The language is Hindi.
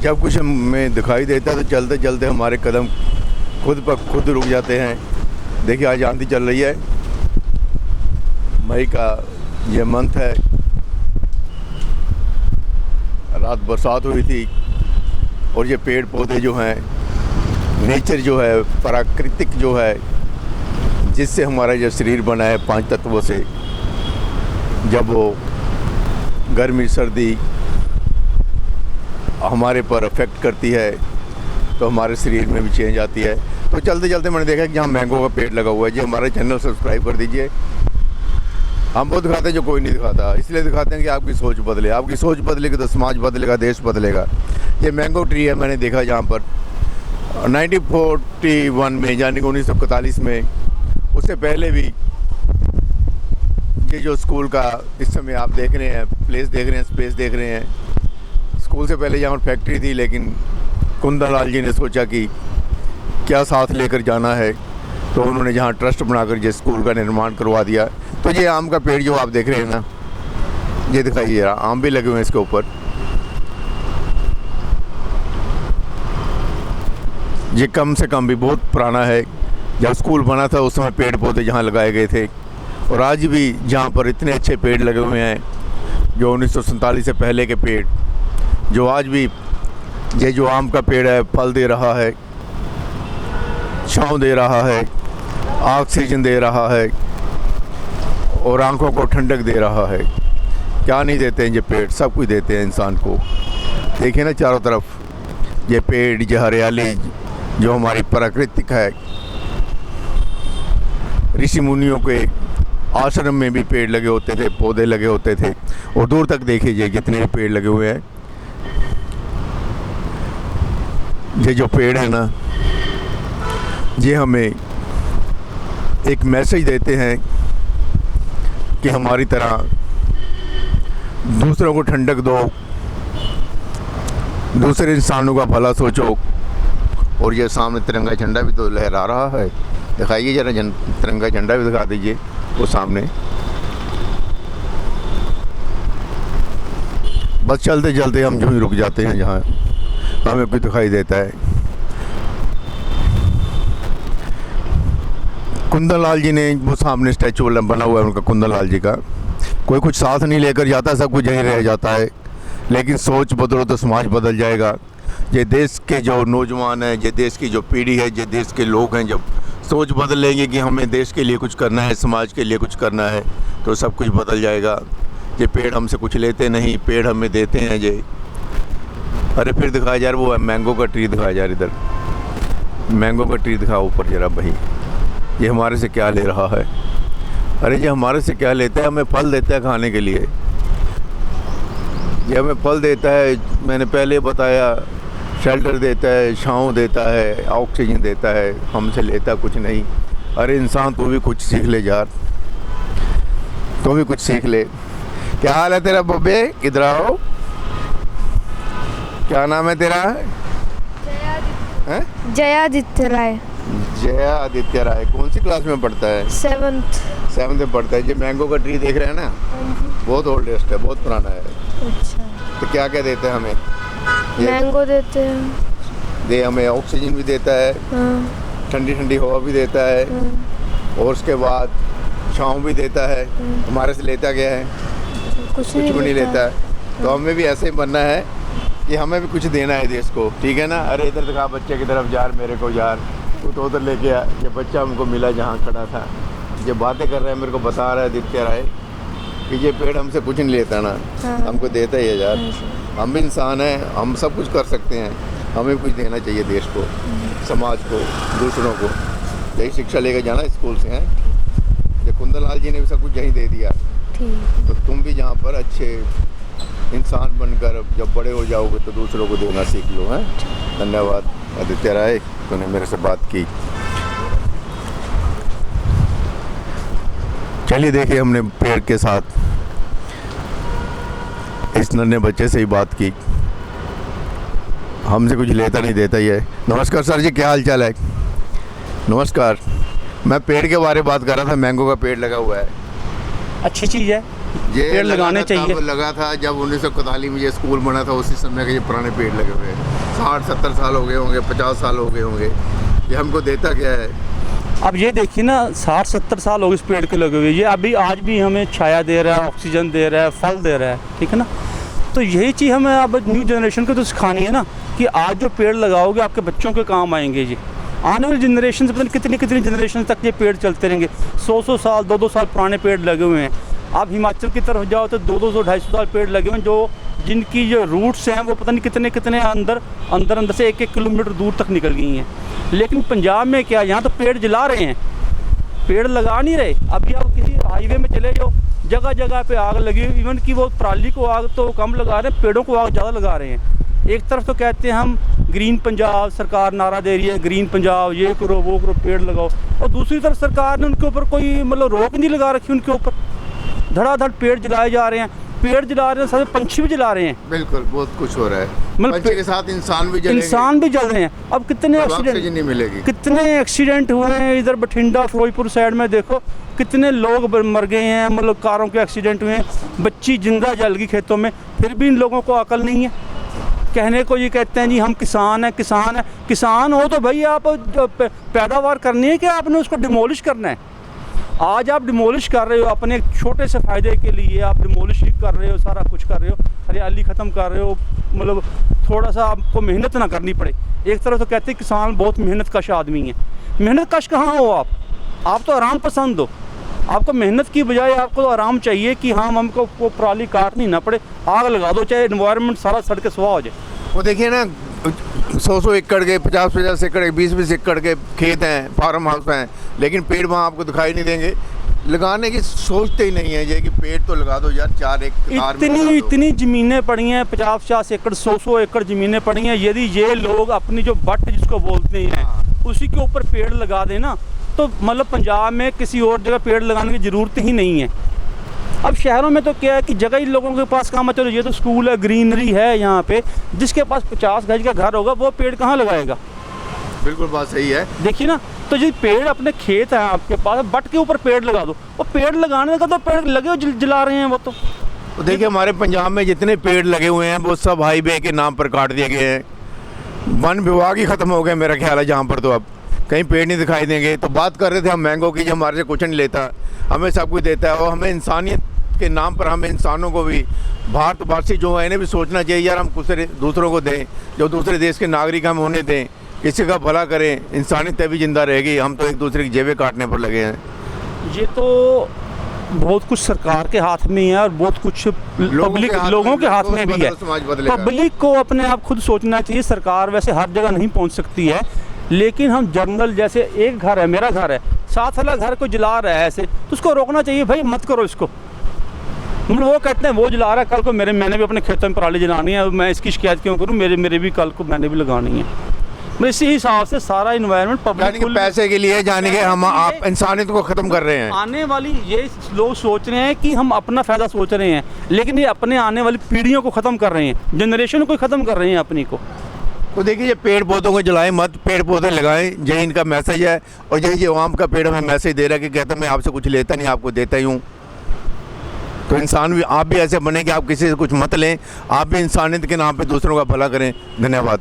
जब कुछ हमें दिखाई देता है तो चलते चलते हमारे कदम खुद ब खुद रुक जाते हैं। देखिए आज आंधी चल रही है, मई का ये मंथ है, रात बरसात हुई थी और ये पेड़ पौधे जो हैं, नेचर जो है, प्राकृतिक जो है, जिससे हमारा जो शरीर बना है 5 तत्वों से, जब वो गर्मी सर्दी हमारे पर अफेक्ट करती है तो हमारे शरीर में भी चेंज आती है। तो चलते चलते मैंने देखा कि यहाँ मैंगो का पेड़ लगा हुआ है। जी हमारे चैनल सब्सक्राइब कर दीजिए। हम वो दिखाते हैं जो कोई नहीं दिखाता, इसलिए दिखाते हैं कि आपकी सोच बदले। आपकी सोच बदलेगी तो समाज बदलेगा, देश बदलेगा। ये मैंगो ट्री है, मैंने देखा यहाँ पर 1941 में, यानी कि 1941 में, उससे पहले भी ये जो स्कूल का इस समय आप देख रहे हैं, प्लेस देख रहे हैं, स्पेस देख रहे हैं, स्कूल से पहले यहाँ पर फैक्ट्री थी, लेकिन कुंदन लाल जी ने सोचा कि क्या साथ लेकर जाना है, तो उन्होंने जहाँ ट्रस्ट बनाकर जिस स्कूल का निर्माण करवा दिया। तो ये आम का पेड़ जो आप देख रहे हैं ना, ये दिखाइए जरा, आम भी लगे हुए हैं इसके ऊपर। ये कम से कम भी बहुत पुराना है। जब स्कूल बना था उस समय पेड़ पौधे जहाँ लगाए गए थे, और आज भी जहाँ पर इतने अच्छे पेड़ लगे हुए हैं, जो 1947 से पहले के पेड़, जो आज भी ये जो आम का पेड़ है फल दे रहा है, छाँव दे रहा है, ऑक्सीजन दे रहा है और आंखों को ठंडक दे रहा है। क्या नहीं देते हैं ये पेड़, सब कुछ देते हैं इंसान को। देखिए ना चारों तरफ ये पेड़, ये हरियाली जो हमारी प्राकृतिक है। ऋषि मुनियों के आश्रम में भी पेड़ लगे होते थे, पौधे लगे होते थे, और दूर तक देखिए कितने पेड़ लगे हुए हैं। ये जो पेड़ है ना, ये हमें एक मैसेज देते हैं कि हमारी तरह दूसरों को ठंडक दो, दूसरे इंसानों का भला सोचो। और ये सामने तिरंगा झंडा भी तो लहरा रहा है, दिखाइए जरा, तिरंगा झंडा भी दिखा दीजिए वो सामने। बस चलते चलते हम जो ही रुक जाते हैं जहाँ हमें कुछ दिखाई देता है। कुंदन लाल जी ने वो सामने स्टैचू बना हुआ है उनका, कुंदन लाल जी का। कोई कुछ साथ नहीं लेकर जाता, सब कुछ यहीं रह जाता है। लेकिन सोच बदलो तो समाज बदल जाएगा। ये देश के जो नौजवान हैं, ये देश की जो पीढ़ी है, ये देश के लोग हैं, जब सोच बदल लेंगे कि हमें देश के लिए कुछ करना है, समाज के लिए कुछ करना है, तो सब कुछ बदल जाएगा। ये पेड़ हमसे कुछ लेते नहीं, पेड़ हमें देते हैं। ये अरे फिर दिखाया जा रहा, वो मैंगो का ट्री दिखाया जा रहा, इधर मैंगो का ट्री दिखाओ ऊपर जरा भाई। ये हमारे से क्या ले रहा है? अरे ये हमारे से क्या लेता है? हमें फल देता है खाने के लिए। ये हमें फल देता है, मैंने पहले बताया, शेल्टर देता है, छाँव देता है, ऑक्सीजन देता है, हमसे लेता कुछ नहीं। अरे इंसान तू भी कुछ सीख ले यार, तू भी कुछ सीख ले। क्या हाल है तेरा बब्बे? इधर आओ। क्या नाम है तेरा? जयादित्य राय। जया आदित्य राय। कौन सी क्लास में पढ़ता है? 7th में पढ़ता है। ये मैंगो का ट्री देख रहे हैं ना, बहुत ओल्डेस्ट है, बहुत पुराना है। अच्छा, तो क्या क्या देते हैं हमें? मैंगो देते हैं, हमें ऑक्सीजन भी देता है, ठंडी ठंडी हवा भी देता है, और उसके बाद छाँव भी देता है। हमारे से लेता क्या है? कुछ भी नहीं लेता है। तो हमें भी ऐसे ही बनना है कि हमें भी कुछ देना है देश को, ठीक है ना? अरे इधर दिखा बच्चे की तरफ यार, मेरे को यार, तू तो उधर लेके आ। ये बच्चा हमको मिला जहाँ खड़ा था, ये बातें कर रहा है, मेरे को बता रहा है आदित्य राय कि ये पेड़ हमसे कुछ नहीं लेता ना, हमको देता ही है यार। हम भी इंसान हैं, हम सब कुछ कर सकते हैं, हमें कुछ देना चाहिए देश को, समाज को, दूसरों को। यही शिक्षा लेकर जाना स्कूल से हैं। ये कुंदन लाल जी ने भी सब कुछ यहीं दे दिया, तो तुम भी जहाँ पर अच्छे इंसान बनकर जब बड़े हो जाओगे तो दूसरों को देना सीख लो। हैं, धन्यवाद आदित्य राय, तूने मेरे से बात की। चलिए देखिए, हमने पेड़ के साथ इस नन्हे बच्चे से ही बात की, हमसे कुछ लेता नहीं देता ही है। नमस्कार सर जी, क्या हाल चाल है? नमस्कार, मैं पेड़ के बारे में बात कर रहा था, मैंगो का पेड़ लगा हुआ है। अच्छी चीज़ है। ये पेड़ लगाने चाहिए। लगा था जब 1941 में ये स्कूल बना था, उसी समय के ये पुराने पेड़ लगे हुए हैं। 60-70 साल हो गए होंगे, 50 साल हो गए होंगे। ये हमको देता क्या है? अब ये देखिए ना, 60-70 साल हो गए इस पेड़ के लगे हुए, ये अभी आज भी हमें छाया दे रहा है, ऑक्सीजन दे रहा है, फल दे रहा है, ठीक है ना। तो यही चीज़ हमें अब न्यू जनरेशन को तो सिखानी है ना, कि आज जो पेड़ लगाओगे आपके बच्चों के काम आएंगे। जी आने वाली जनरेशन से पता नहीं कितनी कितनी जनरेशन तक ये पेड़ चलते रहेंगे। 100 साल 200 साल पुराने पेड़ लगे हुए हैं। आप हिमाचल की तरफ जाओ तो 200 250 साल पेड़ लगे हुए हैं, जो जिनकी जो रूट्स हैं वो पता नहीं कितने कितने अंदर से 1-1 किलोमीटर दूर तक निकल गई हैं। लेकिन पंजाब में क्या, यहाँ तो पेड़ जला रहे हैं, पेड़ लगा नहीं रहे। अभी आप किसी हाईवे में चले जाओ, जगह जगह पे आग लगी हुई। इवन कि वो पराली को आग तो कम लगा रहे हैं, पेड़ों को आग ज़्यादा लगा रहे हैं। एक तरफ तो कहते हैं हम ग्रीन पंजाब, सरकार नारा दे रही है ग्रीन पंजाब, ये करो वो करो, पेड़ लगाओ, और दूसरी तरफ सरकार ने उनके ऊपर कोई मतलब रोक नहीं लगा रखी। उनके ऊपर धड़ाधड़ पेड़ जलाए जा रहे हैं, पेड़ जला रहे हैं, सारे पंछी भी जला रहे हैं। बिल्कुल, बहुत कुछ हो रहा है। मतलब पंछी के साथ इंसान भी जलेंगे, इंसान भी जल रहे हैं। अब कितने ऑक्सीजन नहीं मिलेगी। कितने एक्सीडेंट हुए हैं इधर बठिंडा फिरोजपुर साइड में, देखो कितने लोग मर गए हैं, मतलब कारों के एक्सीडेंट हुए हैं, बच्ची जिंदा जल गई खेतों में। फिर भी इन लोगों को अकल नहीं है। कहने को ये कहते हैं जी हम किसान हैं, किसान है। किसान हो तो भाई आप पैदावार करनी है कि आपने उसको डिमोलिश करना है। आज आप डिमोलिश कर रहे हो अपने एक छोटे से फ़ायदे के लिए, आप डिमोलिश कर रहे हो, सारा कुछ कर रहे हो, हरियाली ख़त्म कर रहे हो, मतलब थोड़ा सा आपको मेहनत ना करनी पड़े। एक तरफ तो कहते हैं किसान बहुत मेहनत कश आदमी है। मेहनत कश कहाँ हो आप तो आराम पसंद हो। आपको मेहनत की बजाय आपको तो आराम चाहिए कि हाँ हमको को पराली काटनी ना पड़े, आग लगा दो, चाहे एनवायरनमेंट सारा सड़ के सुहा हो जाए। वो देखिए ना, 100 एकड़ के, 50 एकड़ के, 20 एकड़ के खेत हैं, फार्म हाउस हैं, लेकिन पेड़ वहाँ आपको दिखाई नहीं देंगे। लगाने की सोचते ही नहीं है ये कि पेड़ तो लगा दो यार, 4 एक इतनी ज़मीनें पड़ी हैं, 50-50 एकड़ 100 एकड़ ज़मीनें पड़ी हैं। यदि ये लोग अपनी जो बट जिसको बोलते हैं उसी के ऊपर पेड़ लगा दें ना, तो मतलब पंजाब में किसी और जगह पेड़ लगाने की ज़रूरत ही नहीं है। अब शहरों में तो क्या है कि जगह ही लोगों के पास कहाँ, चलो ये तो स्कूल है, ग्रीनरी है यहाँ पे, जिसके पास 50 गज का घर होगा वो पेड़ कहाँ लगाएगा। बिल्कुल बात सही है। देखिए ना, तो ये पेड़ अपने खेत हैं आपके पास, बट के ऊपर पेड़ लगा दो। वो पेड़ लगाने का तो पेड़ लगे जला रहे हैं वो तो देखिए हमारे पंजाब में जितने पेड़ लगे हुए हैं वो सब हाईवे के नाम पर काट दिए गए हैं। वन विभाग ही ख़त्म हो गया मेरा ख्याल है जहाँ पर, तो अब कहीं पेड़ नहीं दिखाई देंगे। तो बात कर रहे थे हम मैंगो की, जो हमारे से कुछ नहीं लेता, हमें सब कुछ देता है, और हमें इंसानियत के नाम पर हमें इंसानों को भी, भारतवासी जो है इन्हें भी सोचना चाहिए यार, हम कुछ दूसरों को दें, जो दूसरे देश के नागरिक हम होने दें, किसी का भला करें, इंसानियत तभी जिंदा रहेगी। हम तो एक दूसरे की जेबें काटने पर लगे हैं। ये तो बहुत कुछ सरकार के हाथ में है और बहुत कुछ लोगों के हाथ में भी है। पब्लिक को अपने आप खुद सोचना चाहिए। सरकार वैसे हर जगह नहीं पहुंच सकती है, लेकिन हम जनरल, जैसे एक घर है, मेरा घर है, साथ वाला घर को जला रहा है ऐसे, तो उसको रोकना चाहिए, भाई मत करो इसको। मतलब वो कहते हैं वो जला रहा है, कल को मैंने भी अपने खेतों में पराली जलानी है, मैं इसकी शिकायत क्यों करूँ, मेरे भी कल को मैंने भी लगानी है। इसी हिसाब से सारा इन्वायरमेंट पब्लिक पैसे के लिए जाने के हम आप इंसानियत को ख़त्म कर रहे हैं। आने वाली ये लोग सोच रहे हैं कि हम अपना फ़ायदा सोच रहे हैं, लेकिन ये अपने आने वाली पीढ़ियों को ख़त्म कर रहे हैं, जनरेशन को ख़त्म कर रहे हैं अपनी को। तो देखिए ये पेड़ पौधों को जलाएं मत, पेड़ पौधे लगाएं, यही इनका मैसेज है। और यही आवाम का पेड़ हमें मैसेज दे रहा है कि कहता मैं आपसे कुछ लेता नहीं, आपको देता ही हूँ। तो इंसान भी, आप भी ऐसे बने कि आप किसी से कुछ मत लें, आप भी इंसानियत के नाम पे दूसरों का भला करें। धन्यवाद।